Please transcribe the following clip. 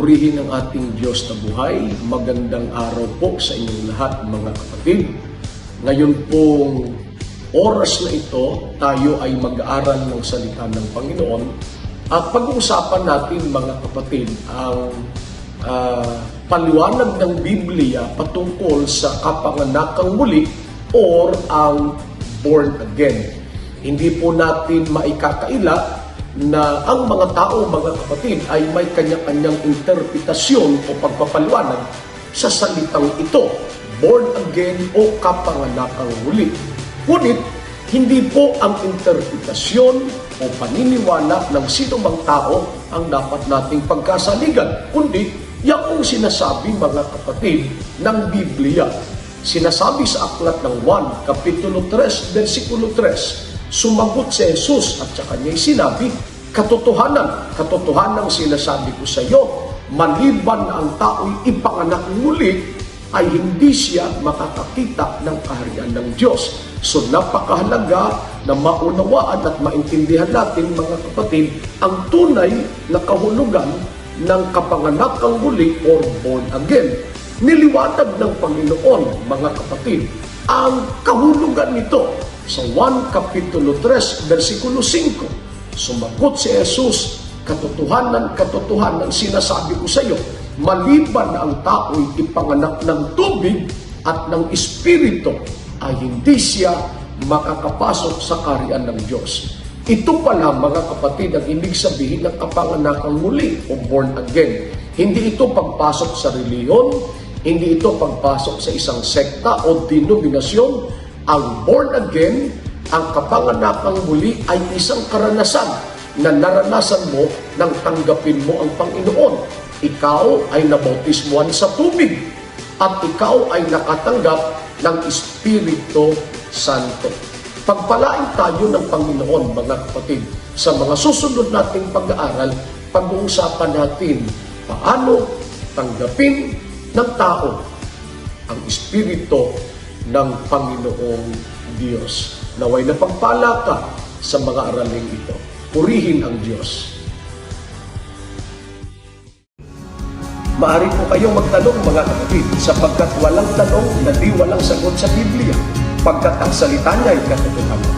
Purihin ang ating Diyos na buhay. Magandang araw po sa inyong lahat, mga kapatid. Ngayon pong oras na ito, tayo ay mag-aaral ng salita ng Panginoon. At pag-uusapan natin, mga kapatid, ang paliwanag ng Biblia patungkol sa kapanganakang muli or ang born again. Hindi po natin maikakaila na ang mga tao, mga kapatid, ay may kanya-kanyang interpretasyon o pagpapaliwanag sa salitang ito, born again o kapanganakang muli. Ngunit, hindi po ang interpretasyon o paniniwala ng sino mang tao ang dapat nating pagkasaligan, kundi yung sinasabi, mga kapatid, ng Biblia. Sinasabi sa aklat ng 1, Kapitulo 3, versikulo 3, sumagot si Jesus at sa kanya'y sinabi, katotohanan sinasabi ko sa iyo, maliban na ang tao'y ipanganak muli, ay hindi siya makakakita ng kaharian ng Diyos. So napakahalaga na maunawaan at maintindihan natin, mga kapatid, ang tunay na kahulugan ng kapanganakang muli or born again. Niliwanag ng Panginoon, mga kapatid, ang kahulugan nito sa 1 Kapitulo 3, versikulo 5. Sumagot si Jesus, katotohanan sinasabi ko sa iyo, maliban na ang tao'y ipanganak ng tubig at ng Espiritu, ay hindi siya makakapasok sa kaharian ng Diyos. Ito pala, mga kapatid, ang ibig sabihin ng kapanganakang muli o born again. Hindi ito pagpasok sa reliyon, hindi ito pagpasok sa isang sekta o denominasyon. Ang born again, ang kapanganakang muli ay isang karanasan na naranasan mo nang tanggapin mo ang Panginoon. Ikaw ay nabautismuhan sa tubig at ikaw ay nakatanggap ng Espiritu Santo. Pagpalain tayo ng Panginoon, mga kapatid. Sa mga susunod nating pag-aaral, pag-uusapan natin paano tanggapin ng tao ang Espiritu ng Panginoong Diyos. Naway na pagpala ka sa mga araling ito. Purihin ang Diyos. Maaari po kayong magtanong, mga kapatid, sapagkat walang tanong na di walang sagot sa Biblia, pagkat ang salita niya ay katotohanan.